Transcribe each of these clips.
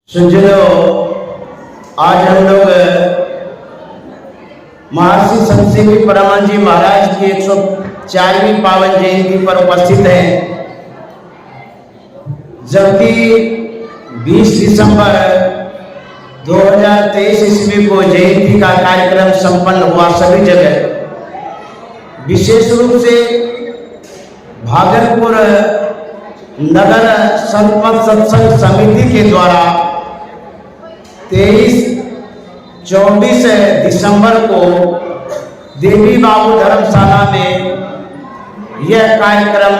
सुनजनो, आज हम लोग महर्षि संत सेवी परमानंद जी महाराज की 104वीं पावन जयंती पर उपस्थित हैं। जबकि 20 दिसंबर 2023 ईस्वी को जयंती का कार्यक्रम संपन्न हुआ सभी जगह। विशेष रूप से भागलपुर नगर संत सत्संग समिति के द्वारा 23-24 दिसंबर को देवी बाबू धर्मशाला में यह कार्यक्रम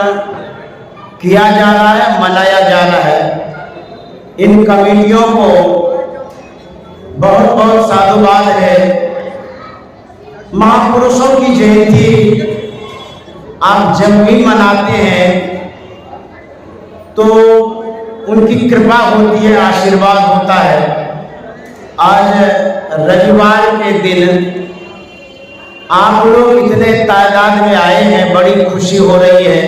किया जा रहा है, मनाया जा रहा है। इन कमेटियों को बहुत बहुत साधुवाद है। महापुरुषों की जयंती आप जब भी मनाते हैं तो उनकी कृपा होती है, आशीर्वाद होता है। आज रविवार के दिन आप लोग इतने तादाद में आए हैं, बड़ी खुशी हो रही है।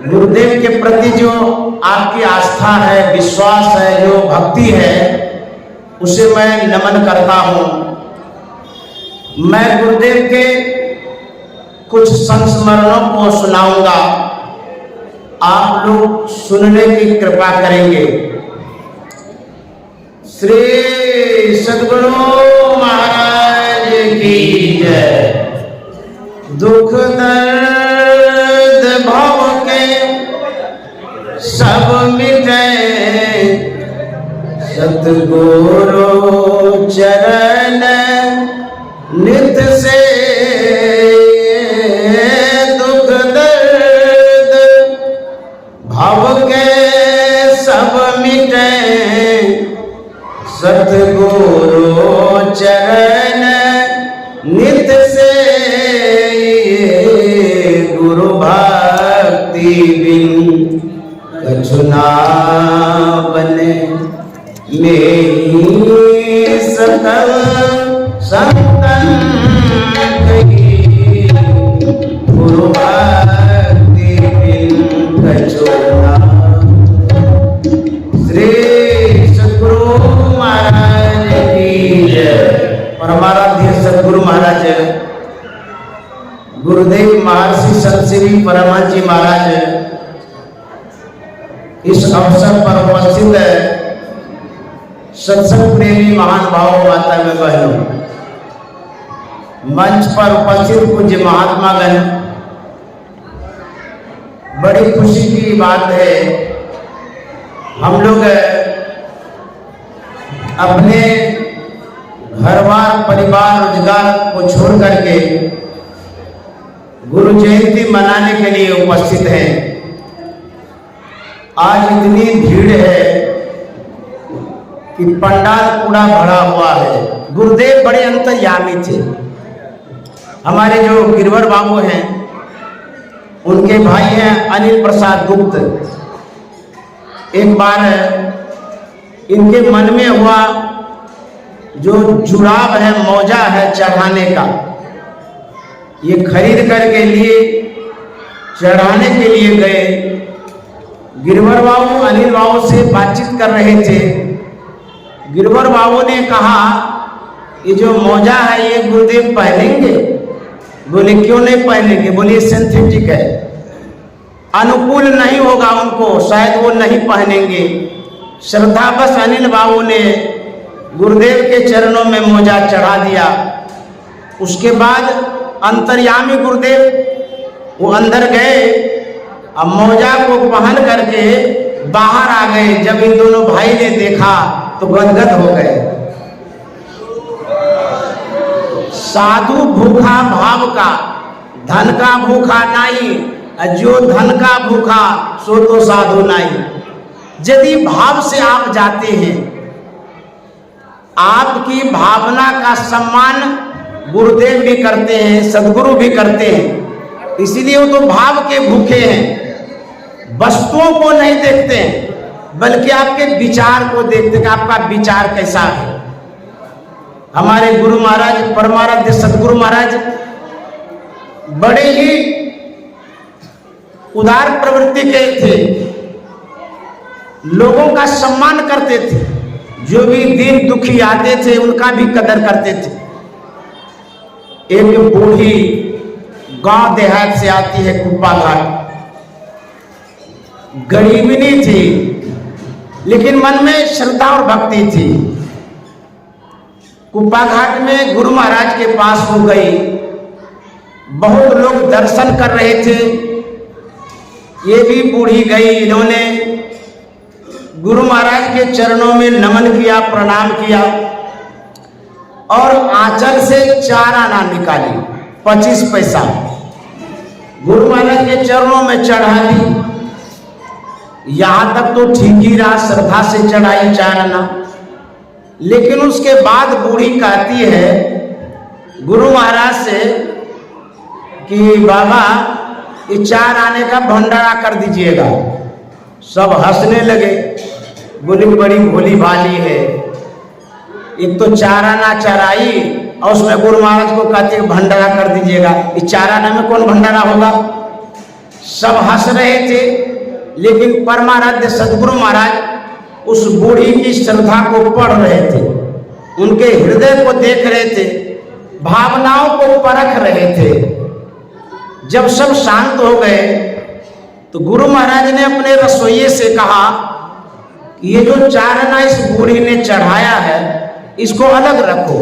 गुरुदेव के प्रति जो आपकी आस्था है, विश्वास है, जो भक्ति है, उसे मैं नमन करता हूँ। मैं गुरुदेव के कुछ संस्मरणों को सुनाऊंगा, आप लोग सुनने की कृपा करेंगे। श्री सद्गुरु महाराज की जय। दुख दर्द भव के सब मिटे, सद्गुरु चरण नित से। दुख दर्द भव के सब मिटे, सतगुरु चरण नित से। गुरु भक्ति बिन कछु ना बने, मेरी सकल संतन कही। गुरु भक्ति बिन कछु ना। श्री महाराज की जय। परमाराध्य सद्गुरु महाराज गुरुदेव महर्षि संत सेवी परमानंद जी महाराज इस अवसर पर उपस्थित है। सत्संग प्रेमी महान भाव माता में बहनों, मंच पर उपस्थित पूज्य महात्मागण, बड़ी खुशी की बात है। हम लोग अपने घरवार परिवार रोजगार को छोड़ करके गुरु जयंती मनाने के लिए उपस्थित हैं। आज इतनी भीड़ है कि पंडाल पूरा भरा हुआ है। गुरुदेव बड़े अंतर्यामी थे। हमारे जो गिरवर बाबू हैं, उनके भाई हैं अनिल प्रसाद गुप्त। एक बार इनके मन में हुआ, जो जुड़ाव है, मौजा है चढ़ाने का, ये खरीद करके लिए चढ़ाने के लिए गए। गिरवर बाबू अनिल बाबू से बातचीत कर रहे थे। गिरवर बाबू ने कहा, ये जो मौजा है ये गुरुदेव पहनेंगे? बोले क्यों नहीं पहनेंगे? बोले सिंथेटिक है, अनुकूल नहीं होगा उनको, शायद वो नहीं पहनेंगे। श्रद्धावश अनिल बाबू ने गुरुदेव के चरणों में मौजा चढ़ा दिया। उसके बाद अंतर्यामी गुरुदेव वो अंदर गए, अब मौजा को पहन करके बाहर आ गए। जब इन दोनों भाई ने देखा तो गदगद हो गए। साधु भूखा भाव का, धन का भूखा नहीं, जो धन का भूखा सो तो साधु नहीं। यदि भाव से आप जाते हैं, आपकी भावना का सम्मान गुरुदेव भी करते हैं, सदगुरु भी करते हैं। इसलिए वो तो भाव के भूखे हैं। वस्तुओं को नहीं देखते हैं, बल्कि आपके विचार को देखते हैं, आपका विचार कैसा है। हमारे गुरु महाराज परमाराध्य सदगुरु महाराज बड़े ही उदार प्रवृत्ति के थे। लोगों का सम्मान करते थे, जो भी दीन दुखी आते थे उनका भी कदर करते थे। एक बूढ़ी गांव देहात से आती है कुप्पा घाट, गरीबनी थी लेकिन मन में श्रद्धा और भक्ति थी। कुप्पा घाट में गुरु महाराज के पास हो गई, बहुत लोग दर्शन कर रहे थे, ये भी बूढ़ी गई। इन्होंने गुरु महाराज के चरणों में नमन किया, प्रणाम किया और आंचल से 4 आना निकाली, 25 पैसा गुरु महाराज के चरणों में चढ़ा दी। यहां तक तो ठीक ही रहा, श्रद्धा से चढ़ाई 4 आना। लेकिन उसके बाद बूढ़ी कहती है गुरु महाराज से कि बाबा ये 4 आने का भंडारा कर दीजिएगा। सब हंसने लगे, बोली बड़ी भोली भाली है, एक तो 4 आना चढ़ाई और उसमें गुरु महाराज को कहते भंडारा कर दीजिएगा। ये 4 आना में कौन भंडारा होगा? सब हंस रहे थे, लेकिन परमाराध्य सदगुरु महाराज उस बूढ़ी की श्रद्धा को पढ़ रहे थे, उनके हृदय को देख रहे थे, भावनाओं को परख रहे थे। जब सब शांत हो गए तो गुरु महाराज ने अपने रसोइये से कहा कि ये जो 4 आना इस बूढ़ी ने चढ़ाया है इसको अलग रखो,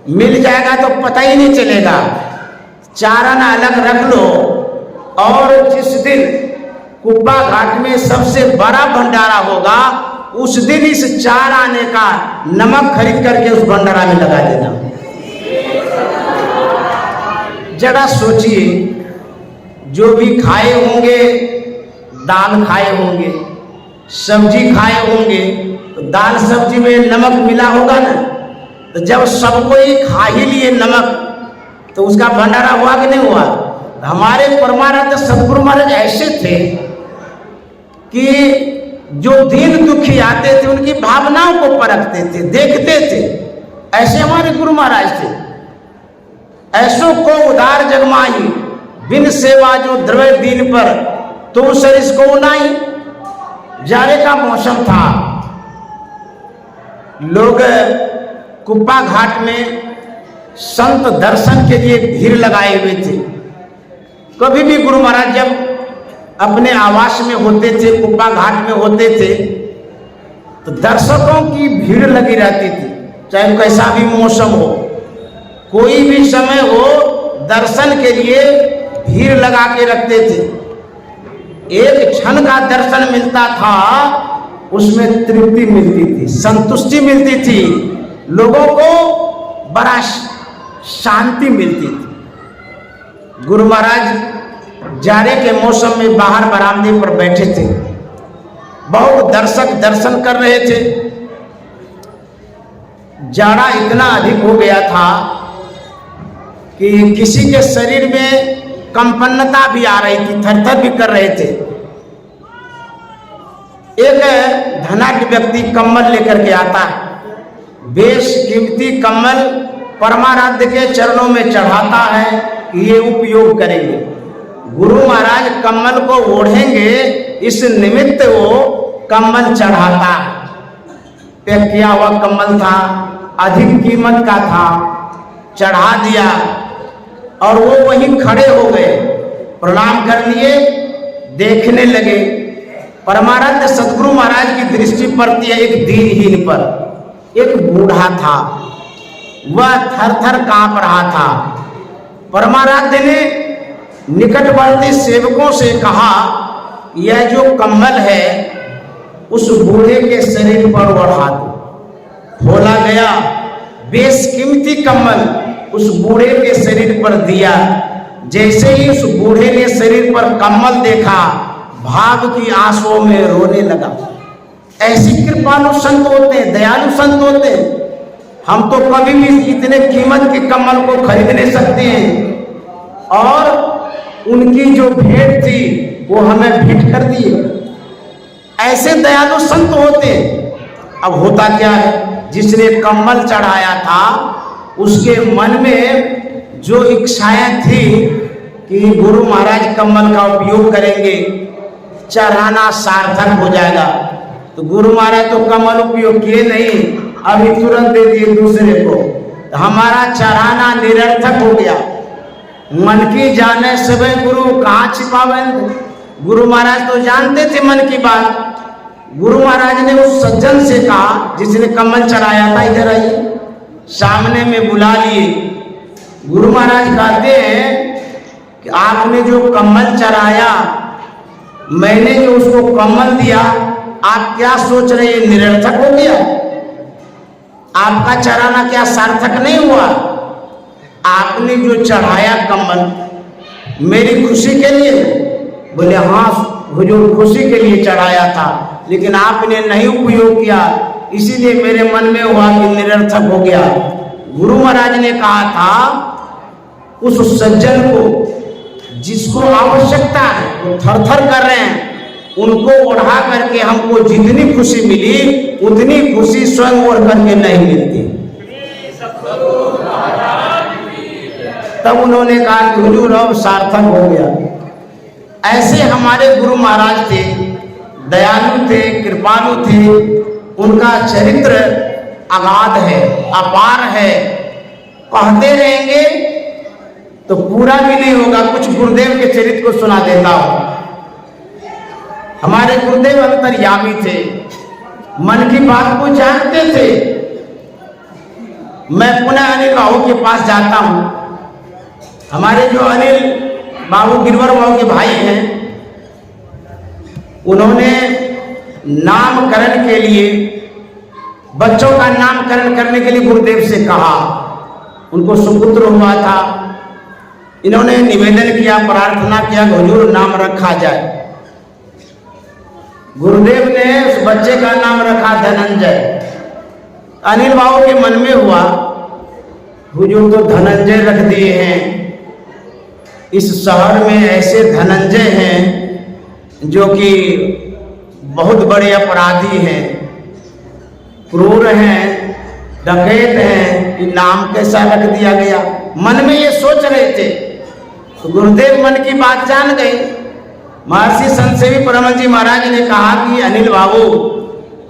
मिल जाएगा तो पता ही नहीं चलेगा। 4 आना अलग रख लो और जिस दिन कुप्पा घाट में सबसे बड़ा भंडारा होगा उस दिन इस 4 आने का नमक खरीद करके उस भंडारा में लगा देना। जरा सोचिए, जो भी खाए होंगे, दाल खाए होंगे, सब्जी खाए होंगे, तो दाल सब्जी में नमक मिला होगा ना। तो जब सबको ही खा ही लिए नमक, तो उसका भंडारा हुआ कि नहीं हुआ? हमारे परमानंद सदगुरु महाराज ऐसे थे कि जो दीन दुखी आते थे उनकी भावनाओं को परखते थे, देखते थे। ऐसे हमारे गुरु महाराज थे। ऐसो को उदार जगमाही, बिन सेवा जो द्रव्य दीन पर, तो सरिस को नहीं। जाड़े का मौसम था, लोग कुप्पा घाट में संत दर्शन के लिए भीड़ लगाए हुए थे। कभी भी गुरु महाराज जब अपने आवास में होते थे, कुप्पा घाट में होते थे, तो दर्शकों की भीड़ लगी रहती थी। चाहे कैसा भी मौसम हो, कोई भी समय हो, दर्शन के लिए भीड़ लगा के रखते थे। एक क्षण का दर्शन मिलता था, उसमें तृप्ति मिलती थी, संतुष्टि मिलती थी, लोगों को बड़ा शांति मिलती थी। गुरु महाराज जाड़े के मौसम में बाहर बरामदे पर बैठे थे, बहुत दर्शक दर्शन कर रहे थे। जाड़ा इतना अधिक हो गया था कि किसी के शरीर में कंपन्नता भी आ रही थी, थरथर भी कर रहे थे। एक धनाढ्य व्यक्ति कम्बल लेकर के आता है, बेश कीमती कम्बल परमाराध्य के चरणों में चढ़ाता है कि ये उपयोग करेंगे। गुरु महाराज कम्बल को ओढ़ेंगे, इस निमित्त वो कम्बल चढ़ाता है। पैक किया हुआ कम्बल था, अधिक कीमत का था, चढ़ा दिया और वो वहीं खड़े हो गए, प्रणाम कर लिए, देखने लगे। परमानंद सदगुरु महाराज की दृष्टि पड़ती है एक दीनहीन पर। एक बूढ़ा था, वह थर थर कांप रहा था। परमाराध्य ने निकटवर्ती सेवकों से कहा, यह जो कम्बल है उस बूढ़े के शरीर पर ओढ़ा दो। खोला गया, बेशकीमती कम्बल उस बूढ़े के शरीर पर दिया। जैसे ही उस बूढ़े ने शरीर पर कम्बल देखा, भाव की आंसुओं में रोने लगा। ऐसी कृपालु संत होते हैं, दयालु संत होते हैं। हम तो कभी भी इतने कीमत के कम्बल को खरीद नहीं सकते हैं, और उनकी जो भेंट थी वो हमें भेंट कर दिए। ऐसे दयालु संत होते। अब होता क्या है, जिसने कम्बल चढ़ाया था उसके मन में जो इच्छाएं थी कि गुरु महाराज कम्बल का उपयोग करेंगे, चढ़ाना सार्थक हो जाएगा, तो गुरु महाराज तो कमल उपयोग किए नहीं, अभी तुरंत दे दिए दूसरे को। तो हमारा चढ़ाना निरर्थक हो गया। मन की जाने सबे गुरु कहाँ छिपावे। गुरु महाराज तो जानते थे मन की बात। गुरु महाराज ने उस सज्जन से कहा जिसने कमल चढ़ाया था, इधर आइए। सामने में बुला लिए। गुरु महाराज कहते हैं कि आपने जो कमल चढ़ाया, मैंने जो उसको कमल दिया, आप क्या सोच रहे हैं, निरर्थक हो गया? आपका चढ़ाना क्या सार्थक नहीं हुआ? आपने जो चढ़ाया कमल मेरी खुशी के लिए, बोले हाँ हुजूर खुशी के लिए चढ़ाया था, लेकिन आपने नहीं उपयोग किया, इसीलिए मेरे मन में हुआ कि निरर्थक हो गया। गुरु महाराज ने कहा था उस सज्जन को जिसको आवश्यकता है, वो थर थर कर रहे हैं, उनको ओढ़ा करके हमको जितनी खुशी मिली उतनी खुशी स्वयं ओढ़ करके नहीं मिलती। तब उन्होंने कहा कि हुजूर अब सार्थक हो गया। ऐसे हमारे गुरु महाराज थे, दयालु थे, कृपालु थे। उनका चरित्र अगाध है, अपार है। कहते रहेंगे तो पूरा भी नहीं होगा। कुछ गुरुदेव के चरित्र को सुना देता हूं। हमारे गुरुदेव अंतर्यामी थे, मन की बात को जानते थे। मैं पुनः अनिल बाबू के पास जाता हूं। हमारे जो अनिल बाबू गिरवर बाबू के भाई हैं, उन्होंने नामकरण के लिए, बच्चों का नामकरण करने के लिए गुरुदेव से कहा। उनको सुपुत्र हुआ था। इन्होंने निवेदन किया, प्रार्थना किया, हुजूर नाम रखा जाए। गुरुदेव ने उस बच्चे का नाम रखा धनंजय। अनिल बाबू के मन में हुआ हुजूर तो धनंजय रख दिए हैं, इस शहर में ऐसे धनंजय हैं जो कि बहुत बड़े अपराधी हैं, क्रूर हैं, डकैत हैं, ये नाम कैसा रख दिया गया। मन में ये सोच रहे थे। तो गुरुदेव मन की बात जान गए। महर्षि संत सेवी परमहंस जी महाराज ने कहा कि अनिल बाबू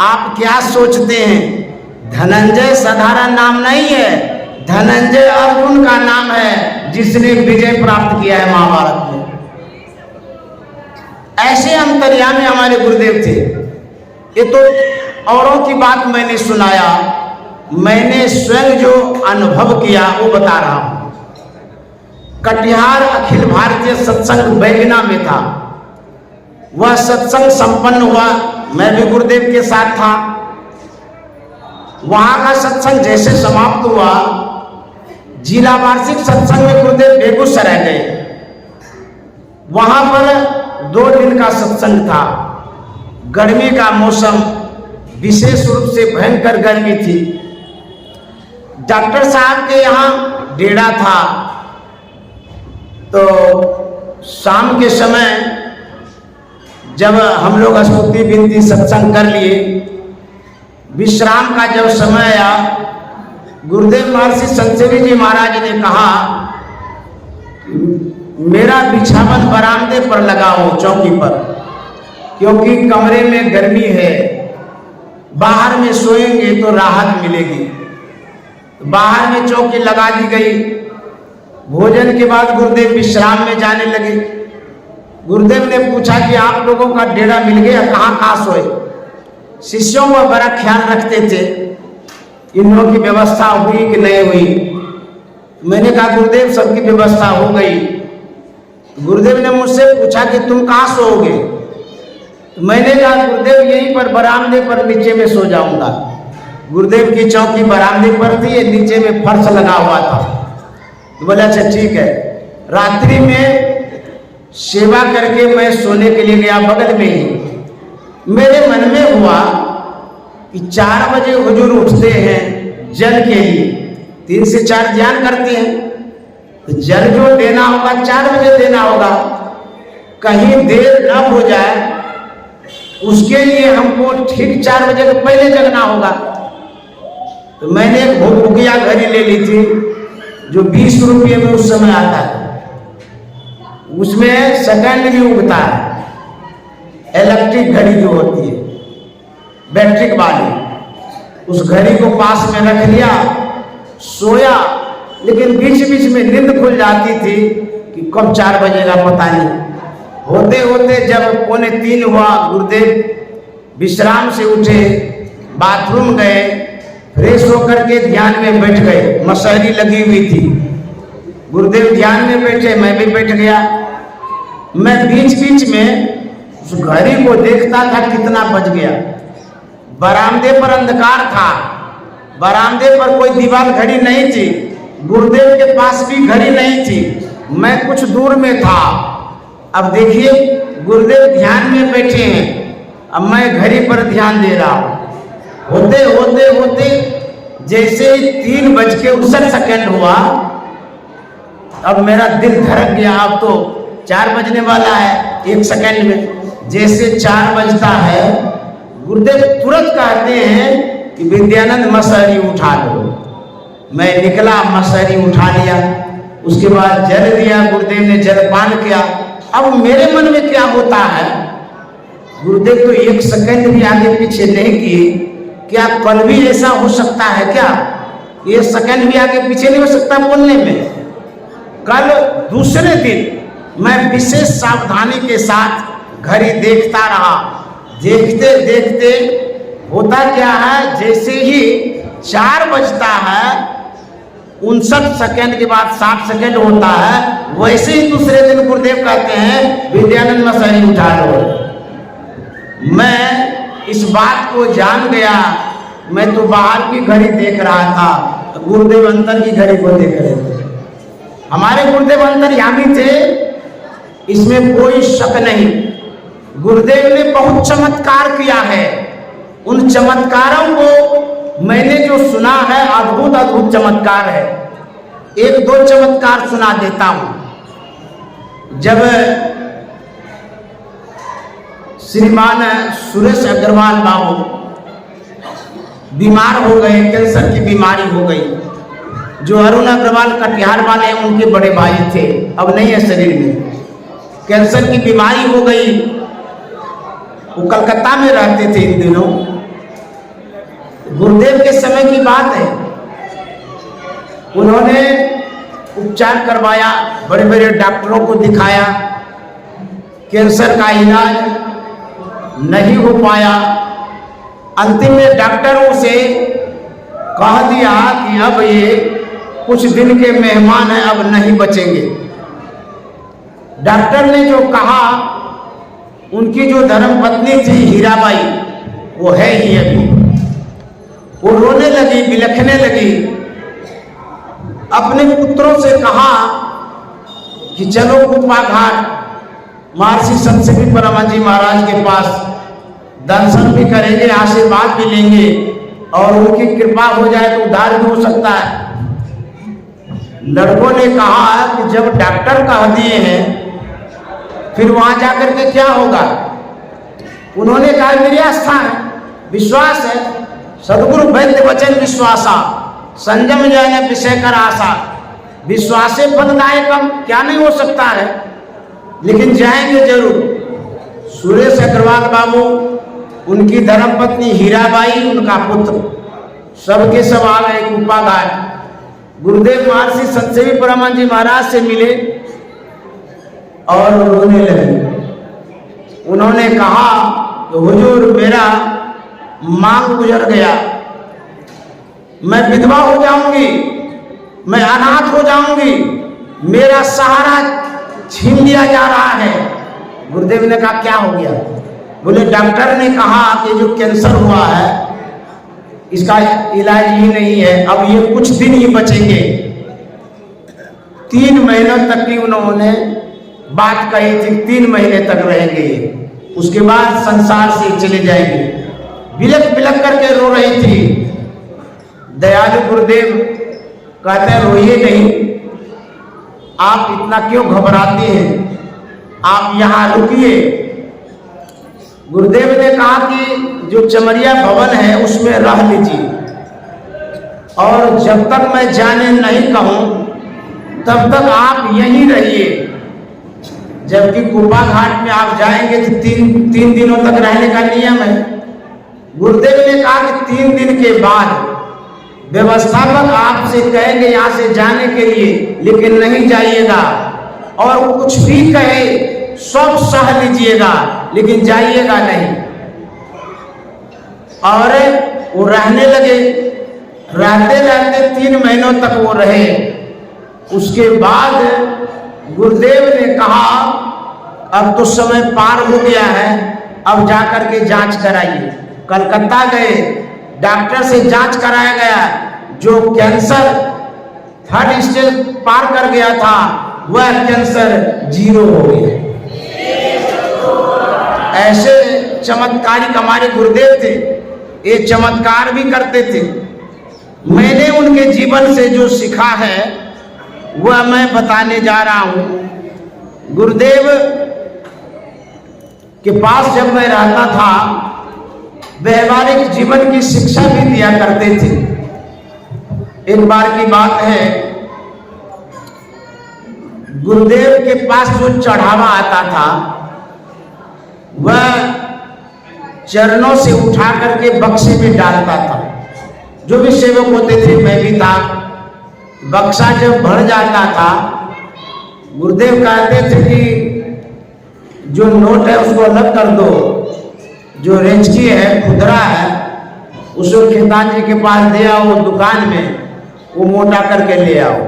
आप क्या सोचते हैं, धनंजय साधारण नाम नहीं है, धनंजय अर्जुन का नाम है जिसने विजय प्राप्त किया है महाभारत में। ऐसे अंतर्यामी हमारे गुरुदेव थे। ये तो औरों की बात मैंने सुनाया, मैंने स्वयं जो अनुभव किया वो बता रहा हूं। कटिहार अखिल भारतीय सत्संग बैगना में था। वह सत्संग संपन्न हुआ, मैं भी गुरुदेव के साथ था। वहां का सत्संग जैसे समाप्त हुआ, जिला वार्षिक सत्संग में गुरुदेव बेगूसराय गए। वहां पर 2 दिन का सत्संग था। गर्मी का मौसम, विशेष रूप से भयंकर गर्मी थी। डॉक्टर साहब के यहाँ डेरा था। तो शाम के समय जब हम लोग स्तुति विनती सत्संग कर लिए, विश्राम का जब समय आया, गुरुदेव महर्षि संत सेवी जी महाराज ने कहा मेरा बिछावन बरामदे पर लगाओ, चौकी पर, क्योंकि कमरे में गर्मी है, बाहर में सोएंगे तो राहत मिलेगी। बाहर में चौकी लगा दी गई। भोजन के बाद गुरुदेव विश्राम में जाने लगे। गुरुदेव ने पूछा कि आप लोगों का डेरा मिल गया, कहाँ कहाँ सोए। शिष्यों का बड़ा ख्याल रखते थे, इन लोगों की व्यवस्था हुई कि नहीं हुई। मैंने कहा गुरुदेव सबकी व्यवस्था हो गई। गुरुदेव ने मुझसे पूछा कि तुम कहाँ सोओगे। मैंने कहा गुरुदेव यहीं पर बरामदे पर नीचे में सो जाऊंगा। गुरुदेव की चौकी बरामदे पर थी, नीचे में फर्श लगा हुआ था। तो बोला अच्छा ठीक है। रात्रि में सेवा करके मैं सोने के लिए गया बगल में ही। मेरे मन में हुआ कि 4 बजे हुजूर उठते हैं जल के लिए, 3 से 4 ध्यान करते हैं, तो जल जो देना होगा 4 बजे देना होगा। कहीं देर न हो जाए उसके लिए हमको ठीक 4 बजे के पहले जगना होगा। तो मैंने एक भूकिया घड़ी ले ली थी जो 20 रुपये में उस समय आता है। उसमें सेकंड भी उगता है, इलेक्ट्रिक घड़ी जो होती है। बैटरी वाली, उस घड़ी को पास में रख लिया, सोया। लेकिन बीच बीच में नींद खुल जाती थी कि कब 4 बजेगा पता नहीं। होते होते जब 2:45 हुआ, गुरुदेव विश्राम से उठे, बाथरूम गए, फ्रेश होकर के ध्यान में बैठ गए। मसहरी लगी हुई थी, गुरुदेव ध्यान में बैठे, मैं भी बैठ गया। मैं बीच बीच में उस घड़ी को देखता था कितना बज गया। बरामदे पर अंधकार था, बरामदे पर कोई दीवार घड़ी नहीं थी, गुरुदेव के पास भी घड़ी नहीं थी, मैं कुछ दूर में था। अब देखिए गुरुदेव ध्यान में बैठे हैं, अब मैं घड़ी पर ध्यान दे रहा हूँ। होते होते होते जैसे ही 3:59 हुआ, अब मेरा दिल धड़क गया। अब तो 4 बजने वाला है 1 सेकंड में। जैसे 4 बजता है, गुरुदेव तुरंत कहते हैं कि विद्यानंद मसहरी उठा लो। मैं निकला, मसहरी उठा लिया, उसके बाद जल दिया, गुरुदेव ने जलपान किया। अब मेरे मन में क्या होता है, गुरुदेव तो 1 सेकंड भी आगे पीछे नहीं किए, क्या कल भी ऐसा हो सकता है क्या? 1 सेकंड भी आगे पीछे नहीं हो सकता बोलने में। कल दूसरे दिन मैं विशेष सावधानी के साथ घड़ी देखता रहा। देखते देखते होता क्या है, जैसे ही 4 बजता है 59 सेकंड के बाद 60 सेकंड होता है, वैसे ही दूसरे दिन गुरुदेव कहते हैं विद्यानंद मसहरी उठा लो। मैं इस बात को जान गया। मैं तो बाहर की घड़ी देख रहा था, गुरुदेव अंतर की घड़ी को देख रहे थे। हमारे गुरुदेव अंतर्यामी थे, इसमें कोई शक नहीं। गुरुदेव ने बहुत चमत्कार किया है। उन चमत्कारों को मैंने जो सुना है, अद्भुत अद्भुत चमत्कार है। 1-2 चमत्कार सुना देता हूं। जब श्रीमान सुरेश अग्रवाल बाबू बीमार हो गए, कैंसर की बीमारी हो गई। जो अरुण अग्रवाल कटिहार वाले हैं, उनके बड़े भाई थे, अब नहीं है शरीर में। कैंसर की बीमारी हो गई। वो कलकत्ता में रहते थे इन दिनों। गुरुदेव के समय की बात है, उन्होंने उपचार करवाया, बड़े बड़े डॉक्टरों को दिखाया, कैंसर का इलाज नहीं हो पाया। अंतिम में डॉक्टरों से कह दिया कि अब ये कुछ दिन के मेहमान हैं, अब नहीं बचेंगे। डॉक्टर ने जो कहा, उनकी जो धर्मपत्नी थी हीराबाई, वो है ही अभी, वो रोने लगी, बिलखने लगी। अपने पुत्रों से कहा कि चलो कुप्पा घाट महर्षि संत सेवी परमानंद जी महाराज के पास दर्शन भी करेंगे, आशीर्वाद भी लेंगे, और उनकी कृपा हो जाए तो उद्धार भी हो सकता है। लड़कों ने कहा कि जब डॉक्टर कह दिए हैं, फिर वहां जाकर के क्या होगा? उन्होंने कहा मेरी आस्था है, विश्वास है, सदगुरु वैद्य वचन विश्वासा, संयम जाने विषय कर आशा, विश्वासे फलदायकम, क्या नहीं हो सकता है, लेकिन जाएंगे जरूर। सुरेश अग्रवाल बाबू, उनकी धर्मपत्नी हीराबाई, उनका पुत्र, सबके सब आ गए कुप्पा घाट। गुरुदेव महर्षि संत सेवी परमानंद जी महाराज से मिले और रोने लगे। उन्होंने कहा कि हुजूर, मेरा मांग गुजर गया, मैं विधवा हो जाऊंगी, मैं अनाथ हो जाऊंगी, मेरा सहारा छीन लिया जा रहा है। गुरुदेव ने कहा क्या हो गया? बोले डॉक्टर ने कहा कि जो कैंसर हुआ है इसका इलाज ही नहीं है, अब ये कुछ दिन ही बचेंगे। 3 महीनों तक की उन्होंने बात कही थी, 3 महीने तक रहेंगे, उसके बाद संसार से चले जाएंगे। बिलक बिलक करके रो रही थी। दयालु गुरुदेव कहते रोइए नहीं, आप इतना क्यों घबराते हैं, आप यहाँ रुकिए। गुरुदेव ने कहा कि जो चमरिया भवन है उसमें रह लीजिए, और जब तक मैं जाने नहीं कहूँ तब तक आप यहीं रहिए। जबकि कुप्पा घाट में आप जाएंगे तो 3 दिनों तक रहने का नियम है। गुरुदेव ने कहा कि 3 दिन के बाद व्यवस्थापक आपसे कहेंगे यहाँ से जाने के लिए, लेकिन नहीं जाइएगा, और कुछ भी कहे सब सह लीजिएगा, लेकिन जाइएगा नहीं। और वो रहने लगे। रहते रहते 3 महीनों तक वो रहे। उसके बाद गुरुदेव ने कहा अब तो समय पार हो गया है, अब जाकर के जांच कराइए। कलकत्ता गए, डॉक्टर से जांच कराया गया। जो कैंसर 3rd स्टेज पार कर गया था, वह कैंसर 0 हो गया। ऐसे चमत्कारिक हमारे गुरुदेव थे, ये चमत्कार भी करते थे। मैंने उनके जीवन से जो सीखा है वह मैं बताने जा रहा हूं। गुरुदेव के पास जब मैं रहता था, व्यवहारिक जीवन की शिक्षा भी दिया करते थे। एक बार की बात है, गुरुदेव के पास जो चढ़ावा आता था वह चरणों से उठा करके बक्से में डालता था। जो भी सेवक होते थे, मैं भी था। बक्सा जब भर जाता था, गुरुदेव कहते थे कि जो नोट है उसको अलग कर दो, जो रेंचकी है, खुदरा है, उसको खेतान जी के पास दे आओ दुकान में, वो मोटा करके ले आओ।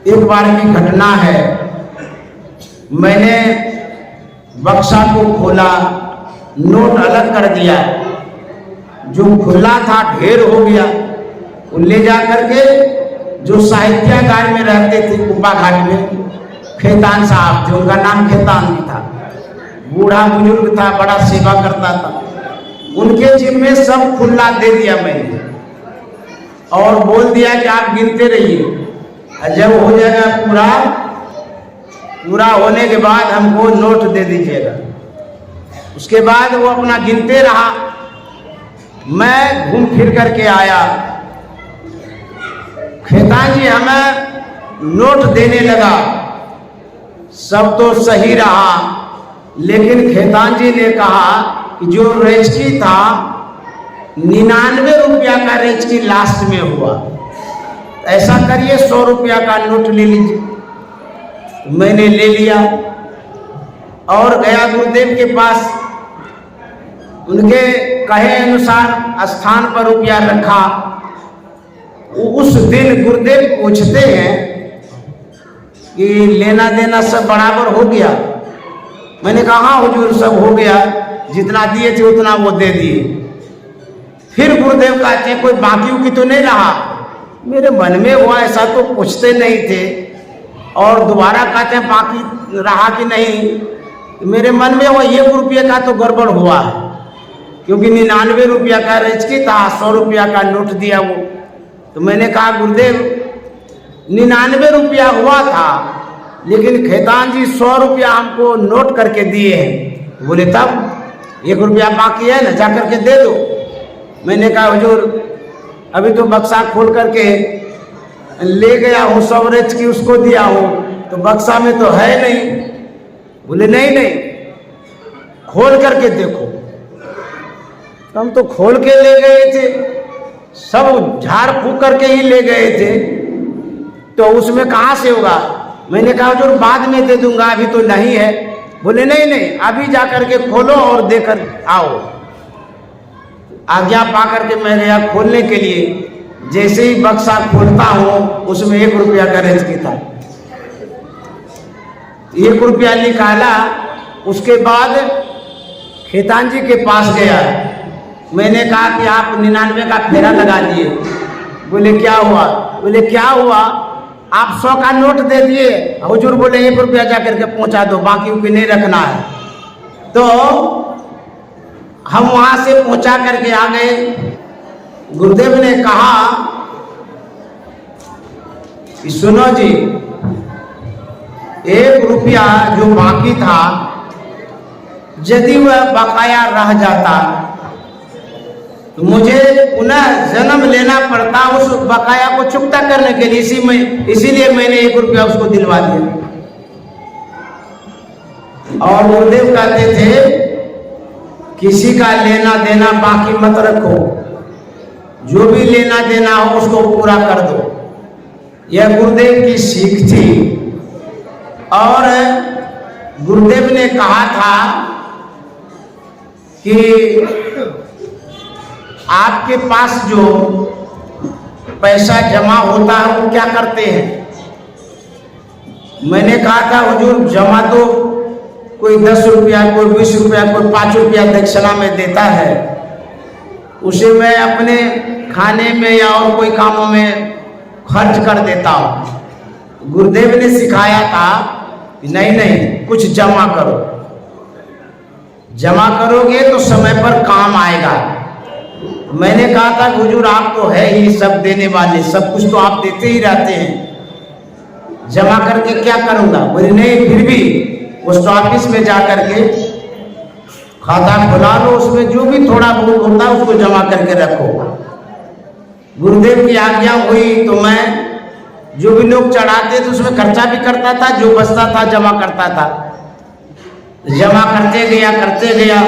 एक बार की घटना है, मैंने बक्सा को खोला, नोट अलग कर दिया, जो खुला था ढेर हो गया। वो ले जा करके जो साहित्यागार में रहते थे कुब्बा घाट में, खेतान साहब थे, उनका नाम खेतान भी था, बूढ़ा बुजुर्ग था, बड़ा सेवा करता था। उनके जिम्मे सब खुला दे दिया मैंने, और बोल दिया कि आप गिनते रहिए, जब हो जाएगा पूरा होने के बाद हमको नोट दे दीजिएगा। उसके बाद वो अपना गिनते रहा। मैं घूम फिर करके आया, खेतान जी हमें नोट देने लगा। सब तो सही रहा, लेकिन खेतान जी ने कहा कि जो रेचकी था 99 रुपया का रेचकी लास्ट में हुआ, ऐसा करिए 100 रुपया का नोट ले लीजिए। मैंने ले लिया और गया गुरुदेव के पास। उनके कहे अनुसार स्थान पर रुपया रखा। उस दिन गुरुदेव पूछते हैं कि लेना देना सब बराबर हो गया? मैंने कहा हाँ हुजूर, सब हो गया, जितना दिए थे उतना वो दे दिए। फिर गुरुदेव कहते हैं कोई बाकी की तो नहीं रहा? मेरे मन में हुआ ऐसा तो पूछते नहीं थे, और दोबारा कहते हैं बाकी रहा कि नहीं। मेरे मन में हुआ 1 रुपये का तो गड़बड़ हुआ है, क्योंकि 99 रुपया का रेचकी था, 100 रुपया का नोट दिया वो। तो मैंने कहा गुरुदेव 99 रुपया हुआ था, लेकिन खेतान जी 100 रुपया हमको नोट करके दिए हैं। बोले तब 1 रुपया बाकी है ना, जा करके दे दो। मैंने कहा हुजूर अभी तो बक्सा खोल करके ले गया हूँ, 100 रेचकी उसको दिया हूँ, तो बक्सा में तो है नहीं। बोले नहीं नहीं, खोल करके देखो। हम तो खोल के ले गए थे, सब झाड़ फूक करके ही ले गए थे, तो उसमें कहाँ से होगा? मैंने कहा जो बाद में दे दूंगा, अभी तो नहीं है। बोले नहीं नहीं, अभी जा करके खोलो और देकर आओ। आज्ञा पा करके मैं गया खोलने के लिए। जैसे ही बक्सा खोलता हूँ, उसमें 1 रुपया का रेचकी था। 1 रुपया निकाला। उसके बाद खेतान जी के पास गया। मैंने कहा कि आप 99 का फेरा लगा दिए। बोले क्या हुआ? बोले क्या हुआ, आप 100 का नोट दे दिए। हुजूर बोले 1 रुपया जा करके पहुंचा दो, बाकी की नहीं रखना है। तो हम वहां से पहुंचा करके आ गए। गुरुदेव ने कहा कि सुनो जी, 1 रुपया जो बाकी था, यदि वह बकाया रह जाता तो मुझे पुनः जन्म लेना पड़ता उस बकाया को चुकता करने के लिए। इसीलिए मैंने 1 रुपया उसको दिलवा दिया। और गुरुदेव कहते थे किसी का लेना देना बाकी मत रखो, जो भी लेना देना हो उसको पूरा कर दो। यह गुरुदेव की सीख थी। और गुरुदेव ने कहा था कि आपके पास जो पैसा जमा होता है वो क्या करते हैं? मैंने कहा था हुजूर, जमा तो कोई 10 रुपया, कोई 20 रुपया, कोई 5 रुपया दक्षिणा में देता है, उसे मैं अपने खाने में या और कोई कामों में खर्च कर देता हूँ। गुरुदेव ने सिखाया था कि नहीं नहीं, कुछ जमा करो। जमा करोगे तो समय पर काम आएगा। मैंने कहा था हुजूर, आप तो है ही सब देने वाले, सब कुछ तो आप देते ही रहते हैं, जमा करके क्या करूंगा? बोले नहीं, फिर भी पोस्ट ऑफिस में जा करके खाता खुला लो, उसमें जो भी थोड़ा बहुत होता है उसको जमा करके रखो। गुरुदेव की आज्ञा हुई तो मैं जो भी लोग चढ़ाते थे उसमें खर्चा भी करता था, जो बचता था जमा करता था। जमा करते गया,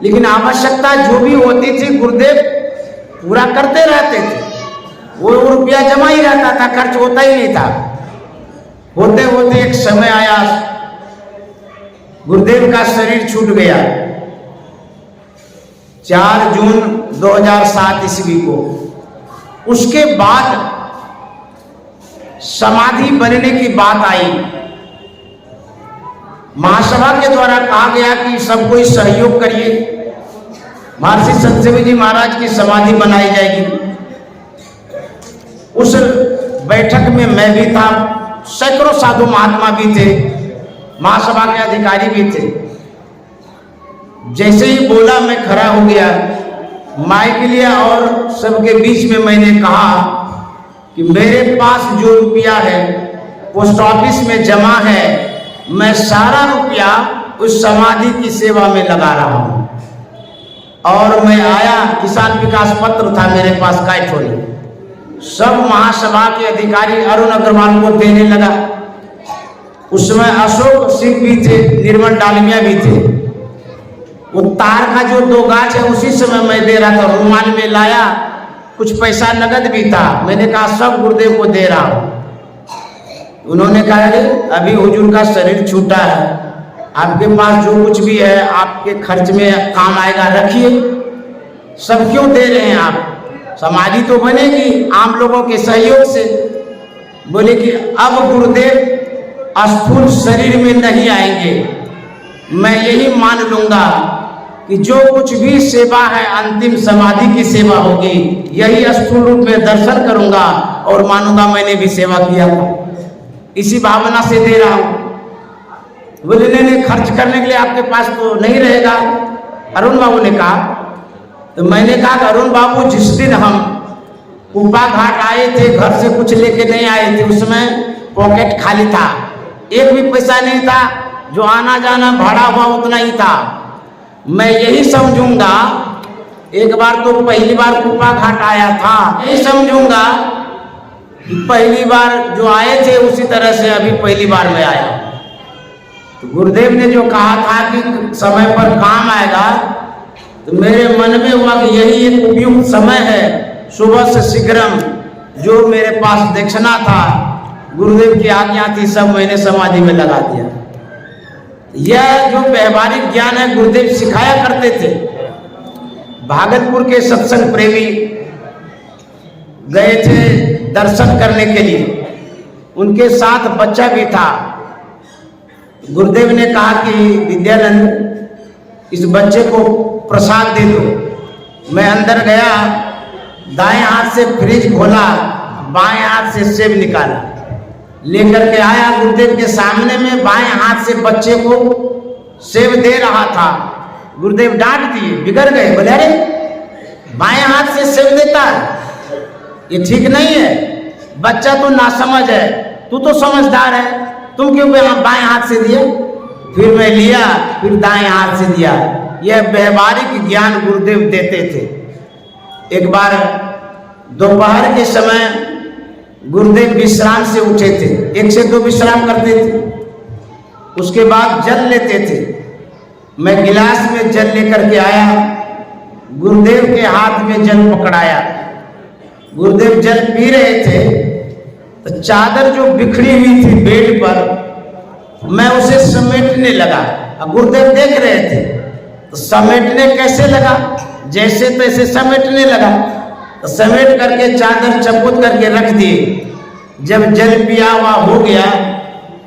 लेकिन आवश्यकता जो भी होती थी गुरुदेव पूरा करते रहते थे। वो रुपया जमा ही रहता था, खर्च होता ही नहीं था। होते होते एक समय आया, गुरुदेव का शरीर छूट गया 4 जून 2007 ईस्वी को। उसके बाद समाधि बनने की बात आई। महासभा के द्वारा कहा गया कि सब कोई सहयोग करिए, महर्षि संतसेवी जी महाराज की समाधि बनाई जाएगी। उस बैठक में मैं भी था, सैकड़ों साधु महात्मा भी थे, महासभा के अधिकारी भी थे। जैसे ही बोला मैं खड़ा हो गया, माइक लिया और सबके बीच में मैंने कहा कि मेरे पास जो रुपया है पोस्ट ऑफिस में जमा है, मैं सारा रुपया उस समाधि की सेवा में लगा रहा हूं। और मैं आया, किसान विकास पत्र था मेरे पास कायठोली, सब महासभा के अधिकारी अरुण अग्रवाल को देने लगा। उसमें अशोक सिंह भी थे, निर्मल डालमिया भी थे। वो तार का जो 2 गाछ है उसी समय मैं दे रहा था, रुमाल में लाया, कुछ पैसा नगद भी था। मैंने कहा सब गुरुदेव को दे रहा हूं। उन्होंने कहा अभी हुजूर का शरीर छूटा है, आपके पास जो कुछ भी है आपके खर्च में काम आएगा, रखिए। सब क्यों दे रहे हैं आप? समाधि तो बनेगी आम लोगों के सहयोग से। बोले कि अब गुरुदेव स्थूल शरीर में नहीं आएंगे, मैं यही मान लूंगा कि जो कुछ भी सेवा है अंतिम समाधि की सेवा होगी, यही स्थूल रूप में दर्शन करूंगा और मानूंगा मैंने भी सेवा किया था, इसी भावना से दे रहा हूं। बोले नहीं, खर्च करने के लिए आपके पास तो नहीं रहेगा, अरुण बाबू ने कहा। तो मैंने कहा कि अरुण बाबू, जिस दिन हम कुप्पा घाट आए थे, घर से कुछ लेके नहीं आए थे, उसमें पॉकेट खाली था, एक भी पैसा नहीं था, जो आना जाना भाड़ा हुआ उतना ही था। मैं यही समझूंगा, एक बार तो पहली बार कुप्पा घाट आया था, यही समझूंगा पहली बार जो आए थे उसी तरह से अभी पहली बार मैं आया। तो गुरुदेव ने जो कहा था कि समय पर काम आएगा, तो मेरे मन में हुआ कि यही एक उपयुक्त समय है, सुबह से शीघ्रम जो मेरे पास दक्षिणा था, गुरुदेव की आज्ञा थी, सब मैंने समाधि में लगा दिया। यह जो व्यवहारिक ज्ञान है गुरुदेव सिखाया करते थे। भागलपुर के सत्संग प्रेमी गए थे दर्शन करने के लिए, उनके साथ बच्चा भी था। गुरुदेव ने कहा कि विद्यानंद, इस बच्चे को प्रसाद दे दो। मैं अंदर गया, दाएं हाथ से फ्रिज खोला, बाएं हाथ से सेब निकाला, लेकर के आया गुरुदेव के सामने में, बाएं हाथ से बच्चे को सेब दे रहा था। गुरुदेव डांट दिए, बिगड़ गए, बोले अरे बाएं हाथ से सेब देता है, ये ठीक नहीं है, बच्चा तो नासमझ है, तू तो समझदार है, तुम क्यों बाएं हाथ से दिए? फिर मैं लिया, फिर दाएं हाथ से दिया। यह व्यवहारिक ज्ञान गुरुदेव देते थे। एक बार दोपहर के समय गुरुदेव विश्राम से उठे थे, 1 से 2 विश्राम करते थे, उसके बाद जल लेते थे। मैं गिलास में जल लेकर के आया, गुरुदेव के हाथ में जल पकड़ाया। गुरुदेव जल पी रहे थे तो चादर जो बिखरी हुई थी बेड पर, मैं उसे समेटने लगा। अब गुरुदेव देख रहे थे तो समेटने कैसे लगा, जैसे तैसे समेटने लगा। तो समेट करके चादर चपोत करके रख दिए। जब जल पिया हुआ हो गया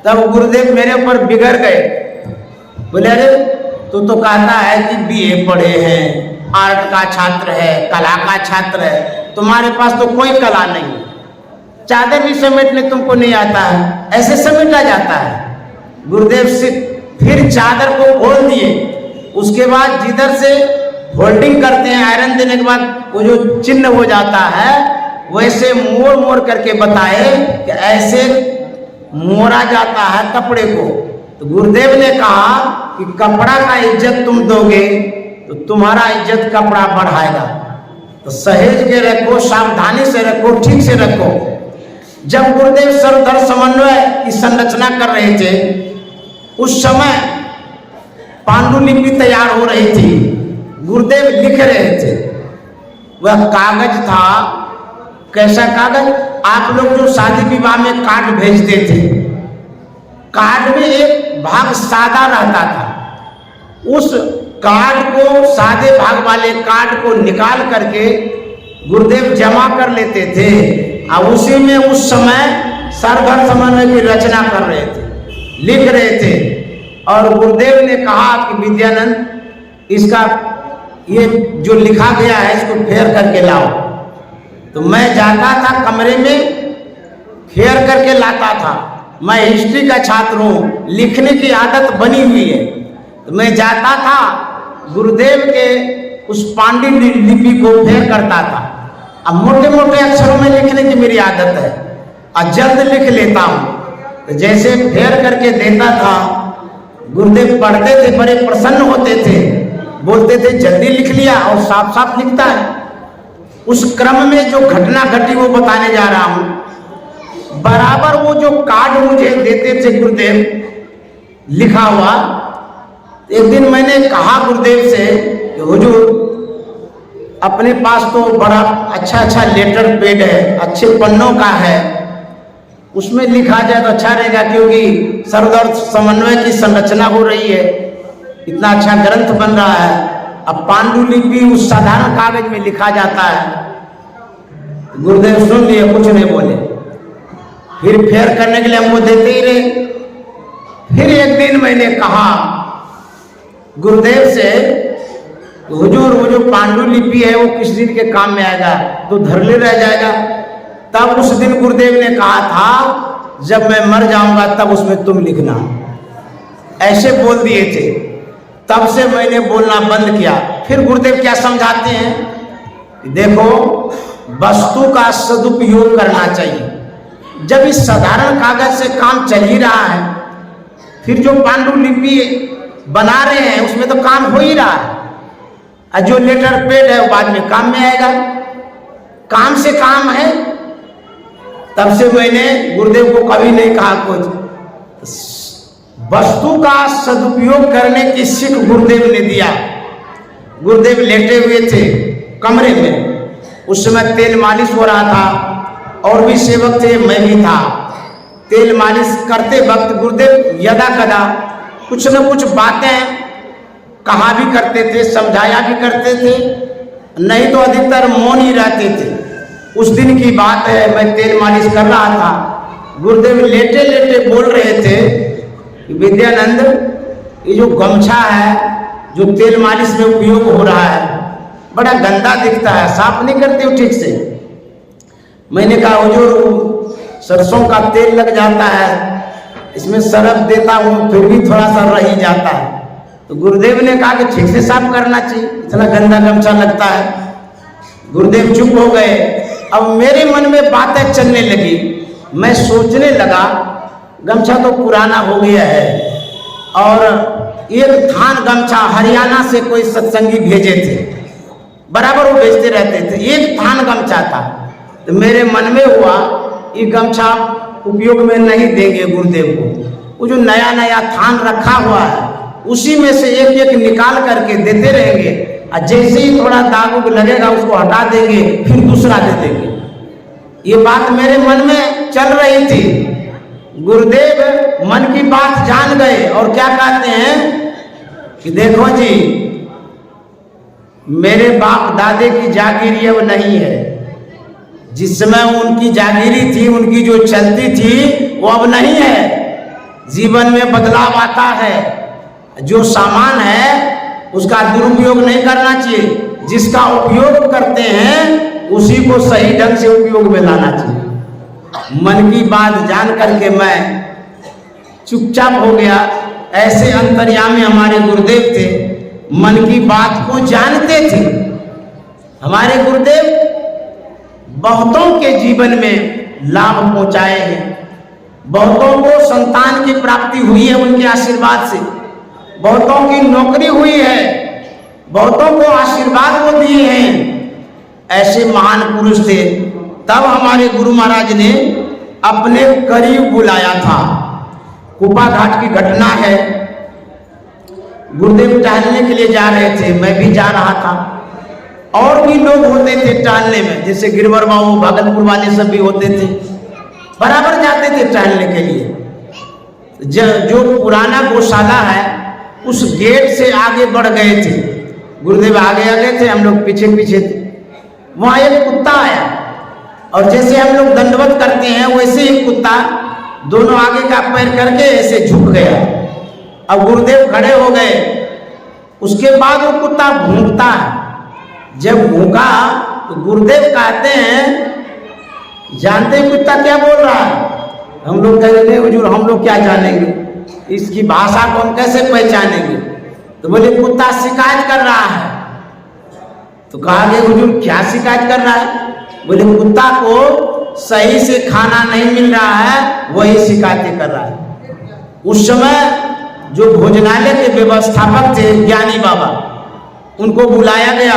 तब गुरुदेव मेरे ऊपर बिगड़ गए। बोले अरे तू तो कहता है कि बीए पढ़े हैं, आर्ट का छात्र है, कला का छात्र है, तुम्हारे पास तो कोई कला नहीं, चादर भी समेटने तुमको नहीं आता है, ऐसे समेटा जाता है। गुरुदेव से फिर चादर को खोल दिए। उसके बाद जिधर से फोल्डिंग करते हैं आयरन देने के बाद वो जो चिन्ह हो जाता है, वैसे मोड़ मोड़ करके बताए कि ऐसे मोड़ा जाता है कपड़े को। तो गुरुदेव ने कहा कि कपड़ा का इज्जत तुम दोगे तो तुम्हारा इज्जत कपड़ा बढ़ाएगा, तो सहेज के रखो, सावधानी से रखो, ठीक से रखो। जब गुरुदेव सर्वधर्म समन्वय की संरचना कर रहे थे, उस समय पांडुलिपि तैयार हो रही थी, गुरुदेव लिख रहे थे। वह कागज था, कैसा कागज, आप लोग जो शादी विवाह में कार्ड भेजते थे, कार्ड में एक भाग सादा रहता था। उस कार्ड को, सादे भाग वाले कार्ड को निकाल करके गुरुदेव जमा कर लेते थे और उसी में उस समय सर्वधर्म समन्वय की रचना कर रहे थे, लिख रहे थे। और गुरुदेव ने कहा कि विद्यानंद, इसका ये जो लिखा गया है इसको फेर करके लाओ। तो मैं जाता था कमरे में, फेर करके लाता था। मैं हिस्ट्री का छात्र हूँ, लिखने की आदत बनी हुई है। तो मैं जाता था, गुरुदेव के उस पांडुलिपि को फेर करता था। अब मोटे मोटे अक्षरों में लिखने की मेरी आदत है और जल्द लिख लेता हूँ। तो जैसे फेर करके देता था, गुरुदेव पढ़ते थे, बड़े प्रसन्न होते थे, बोलते थे जल्दी लिख लिया और साफ साफ लिखता है। उस क्रम में जो घटना घटी वो बताने जा रहा हूं। बराबर वो जो कार्ड मुझे देते थे गुरुदेव लिखा हुआ, एक दिन मैंने कहा गुरुदेव से कि हुजूर, अपने पास तो बड़ा अच्छा अच्छा लेटर पेड है, अच्छे पन्नों का है, उसमें लिखा जाए तो अच्छा रहेगा, क्योंकि सर्वधर्म समन्वय की संरचना हो रही है, इतना अच्छा ग्रंथ बन रहा है। अब पांडुलिपि उस साधारण कागज में लिखा जाता है। गुरुदेव सुन लिए, कुछ नहीं बोले। फिर फेर करने के लिए हमको देते ही रहे। फिर एक दिन मैंने कहा गुरुदेव से, हुजूर वो जो पांडुलिपि है वो किस दिन के काम में आएगा, तो धरले रह जाएगा। तब उस दिन गुरुदेव ने कहा था जब मैं मर जाऊंगा तब उसमें तुम लिखना, ऐसे बोल दिए थे। तब से मैंने बोलना बंद किया। फिर गुरुदेव क्या समझाते हैं कि देखो, वस्तु का सदुपयोग करना चाहिए। जब इस साधारण कागज से काम चल ही रहा है, फिर जो पांडुलिपि बना रहे हैं उसमें तो काम हो ही रहा है, और जो लेटर पेड है वो बाद में काम में आएगा। काम से काम है। तब से मैंने गुरुदेव को कभी नहीं कहा कुछ। वस्तु का सदुपयोग करने की सीख गुरुदेव ने दिया। गुरुदेव लेटे हुए थे कमरे में, उस समय तेल मालिश हो रहा था और भी सेवक थे, मैं भी था। तेल मालिश करते वक्त गुरुदेव यदा कदा कुछ न कुछ बातें कहा भी करते थे, समझाया भी करते थे, नहीं तो अधिकतर मौन ही रहते थे। उस दिन की बात है, मैं तेल मालिश कर रहा था, गुरुदेव लेटे लेटे बोल रहे थे कि विद्यानंद, ये जो गमछा है जो तेल मालिश में उपयोग हो रहा है बड़ा गंदा दिखता है, साफ नहीं करते हो ठीक से। मैंने कहा हुजूर, सरसों का तेल लग जाता है, इसमें सरफ देता हूँ फिर भी थोड़ा सा रह ही जाता है। तो गुरुदेव ने कहा कि ठीक से साफ करना चाहिए, इतना गंदा गमछा लगता है। गुरुदेव चुप हो गए। अब मेरे मन में बातें चलने लगी। मैं सोचने लगा, गमछा तो पुराना हो गया है, और एक थान गमछा हरियाणा से कोई सत्संगी भेजे थे, बराबर वो भेजते रहते थे, एक थान गमछा था। तो मेरे मन में हुआ ये गमछा उपयोग में नहीं देंगे गुरुदेव को, वो जो नया नया थान रखा हुआ है उसी में से एक एक निकाल करके देते रहेंगे, और जैसे ही थोड़ा दाग लगेगा उसको हटा देंगे, फिर दूसरा दे देंगे। ये बात मेरे मन में चल रही थी। गुरुदेव मन की बात जान गए और क्या कहते हैं कि देखो जी, मेरे बाप दादे की जागीर अब नहीं है। जिस समय उनकी जागीरी थी, उनकी जो चलती थी, वो अब नहीं है। जीवन में बदलाव आता है। जो सामान है उसका दुरुपयोग नहीं करना चाहिए। जिसका उपयोग करते हैं उसी को सही ढंग से उपयोग में लाना चाहिए। मन की बात जान करके मैं चुपचाप हो गया। ऐसे अंतर्यामी हमारे गुरुदेव थे, मन की बात को जानते थे। हमारे गुरुदेव बहुतों के जीवन में लाभ पहुंचाए हैं। बहुतों को संतान की प्राप्ति हुई है उनके आशीर्वाद से। बहुतों की नौकरी हुई है, बहुतों को आशीर्वाद वो दिए हैं। ऐसे महान पुरुष थे। तब हमारे गुरु महाराज ने अपने करीब बुलाया था। कुपा घाट की घटना है। गुरुदेव टहलने के लिए जा रहे थे, मैं भी जा रहा था। और भी लोग होते थे टहलने में, जैसे गिरवर बाबू, भागलपुर वाले सब भी होते थे, बराबर जाते थे टहलने के लिए। जो पुराना गौशाला है उस गेट से आगे बढ़ गए थे। गुरुदेव आगे थे, हम लोग पीछे पीछे थे। वहां एक कुत्ता आया और जैसे हम लोग दंडवत करते हैं वैसे ही कुत्ता दोनों आगे का पैर करके ऐसे झुक गया। अब गुरुदेव खड़े हो गए। उसके बाद वो कुत्ता भूंकता है। जब भूंका तो गुरुदेव कहते हैं, जानते हैं कुत्ता क्या बोल रहा है? हम लोग कहेंगे हुजूर हम लोग क्या जानेंगे, इसकी भाषा को हम कैसे पहचानेंगे? तो बोले कुत्ता शिकायत कर रहा है। तो कहा गया हुजूर क्या शिकायत कर रहा है? बोले कुत्ता को सही से खाना नहीं मिल रहा है, वही शिकायतें कर रहा है। उस समय जो भोजनालय के व्यवस्थापक थे ज्ञानी बाबा, उनको बुलाया गया।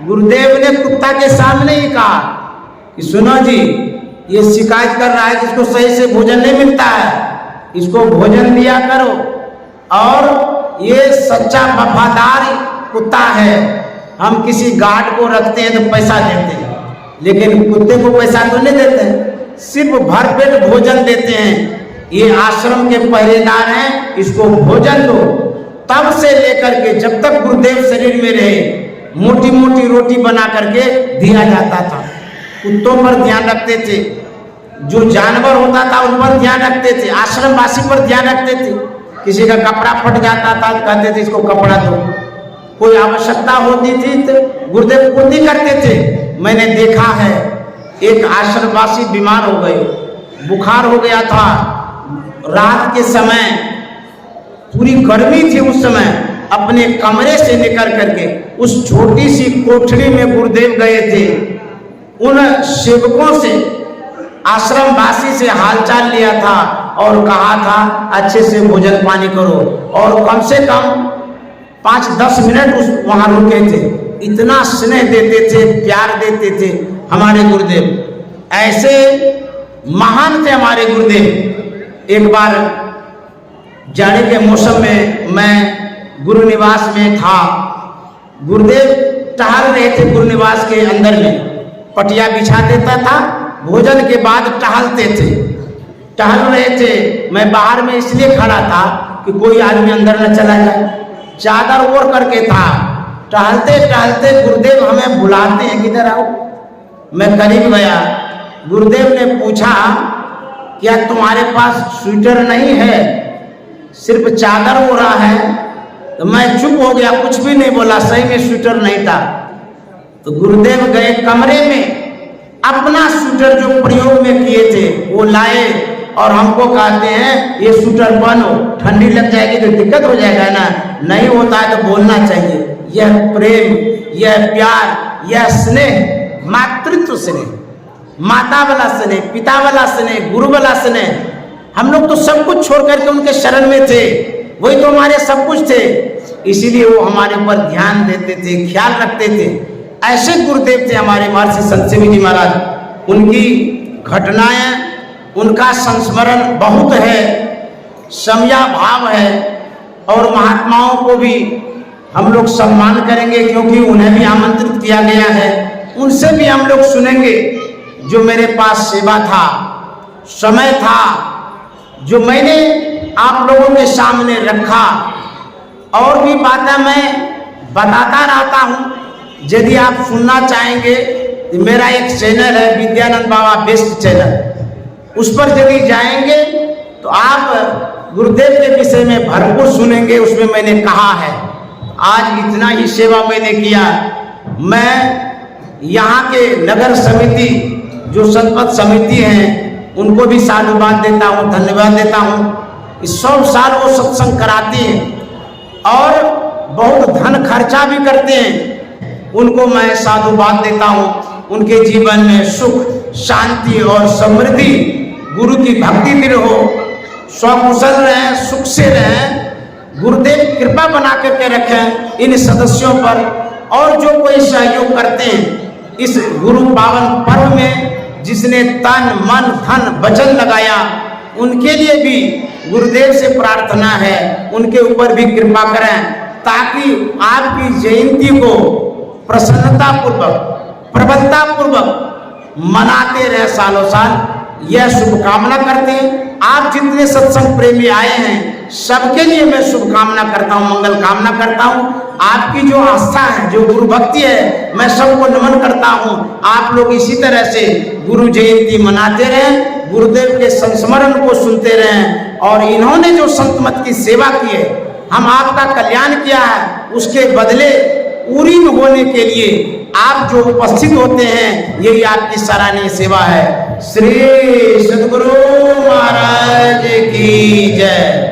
गुरुदेव ने कुत्ता के सामने ही कहा कि सुनो जी, ये शिकायत कर रहा है कि इसको सही से भोजन नहीं मिलता है, इसको भोजन दिया करो। और ये सच्चा वफादार कुत्ता है। हम किसी गार्ड को रखते हैं तो पैसा देते हैं, लेकिन कुत्ते को पैसा तो नहीं देते, सिर्फ भरपेट भोजन देते हैं। ये आश्रम के पहरेदार हैं, इसको भोजन दो। तब से लेकर के जब तक गुरुदेव शरीर में रहे, मोटी मोटी रोटी बना करके दिया जाता था। कुत्तों पर ध्यान रखते थे, जो जानवर होता था उन पर ध्यान रखते थे, आश्रमवासी पर ध्यान रखते थे। किसी का कपड़ा फट जाता था तो कहते थे इसको कपड़ा दो। कोई आवश्यकता होती थी तो गुरुदेव पूर्ति करते थे। मैंने देखा है एक आश्रमवासी बीमार हो गए, बुखार हो गया था। रात के समय पूरी गर्मी थी, उस समय अपने कमरे से निकल करके उस छोटी सी कोठरी में गुरुदेव गए थे। उन सेवकों से, आश्रमवासी से हालचाल लिया था और कहा था अच्छे से भोजन पानी करो, और कम से कम 5-10 मिनट वहां रुके थे। इतना स्नेह देते थे, प्यार देते थे हमारे गुरुदेव। ऐसे महान थे हमारे गुरुदेव। एक बार जाड़े के मौसम में मैं गुरु निवास में था। गुरुदेव टहल रहे थे गुरु निवास के अंदर में, पटिया बिछा देता था, भोजन के बाद टहलते थे। टहल रहे थे, मैं बाहर में इसलिए खड़ा था कि कोई आदमी अंदर न चला जाए, चादर ओढ़ करके था। टहलते टहलते गुरुदेव हमें बुलाते हैं, किधर आओ। मैं करीब गया। गुरुदेव ने पूछा क्या तुम्हारे पास स्वेटर नहीं है, सिर्फ चादर ओढ़ा है? तो मैं चुप हो गया, कुछ भी नहीं बोला। सही में स्वेटर नहीं था। तो गुरुदेव गए कमरे में, अपना स्वेटर जो प्रयोग में किए थे वो लाए और हमको कहते हैं ये स्वेटर पहनो, ठंडी लग जाएगी तो दिक्कत हो जाएगा ना। नहीं होता है तो बोलना चाहिए। यह प्रेम, यह प्यार, यह स्नेह, मातृत्व स्नेह, माता वाला स्नेह, पिता वाला स्नेह, गुरु वाला स्नेह। हम लोग तो सब कुछ छोड़ करके उनके शरण में थे, वही तो हमारे सब कुछ थे। इसीलिए वो हमारे ऊपर ध्यान देते थे, ख्याल रखते थे। ऐसे गुरुदेव थे हमारे महर्षि संत सेवी जी महाराज। उनकी घटनाएं, उनका संस्मरण बहुत है, समया भाव है। और महात्माओं को भी हम लोग सम्मान करेंगे, क्योंकि उन्हें भी आमंत्रित किया गया है। उनसे भी हम लोग सुनेंगे जो मेरे पास सेवा था, समय था, जो मैंने आप लोगों के सामने रखा। और भी बातें मैं बताता रहता हूँ। यदि आप सुनना चाहेंगे तो मेरा एक चैनल है विद्यानंद बाबा बेस्ट चैनल, उस पर यदि जाएंगे तो आप गुरुदेव के विषय में भरपूर सुनेंगे। उसमें मैंने कहा है। आज इतना ही सेवा मैंने किया। मैं यहाँ के नगर समिति जो संपद समिति हैं उनको भी साधुवाद देता हूँ, धन्यवाद देता हूँ। इस 100 साल वो सत्संग कराती हैं और बहुत धन खर्चा भी करते हैं। उनको मैं साधुवाद देता हूँ। उनके जीवन में सुख, शांति और समृद्धि, गुरु की भक्ति भी हो, स्वकुशल रहें, सुख से रहें। गुरुदेव कृपा बना करके रखें इन सदस्यों पर। और जो कोई सहयोग करते हैं इस गुरु पावन पर्व में, जिसने तन मन धन वचन लगाया, उनके लिए भी गुरुदेव से प्रार्थना है उनके ऊपर भी कृपा करें, ताकि आपकी जयंती को प्रसन्नता पूर्वक, प्रबलता पूर्वक मनाते रहे सालों साल। यह शुभकामना करते हैं। आप जितने सत्संग प्रेमी आए हैं सबके लिए मैं शुभकामना करता हूँ, मंगल कामना करता हूँ। आपकी जो आस्था है, जो गुरु भक्ति है, मैं सबको नमन करता हूँ। आप लोग इसी तरह से गुरु जयंती मनाते रहें, गुरुदेव के संस्मरण को सुनते रहें। और इन्होंने जो संत मत की सेवा की है, हम आपका कल्याण किया है, उसके बदले पूरी होने के लिए आप जो उपस्थित होते हैं, यही आपकी सराहनीय सेवा है। श्री सद्गुरु महाराज की जय।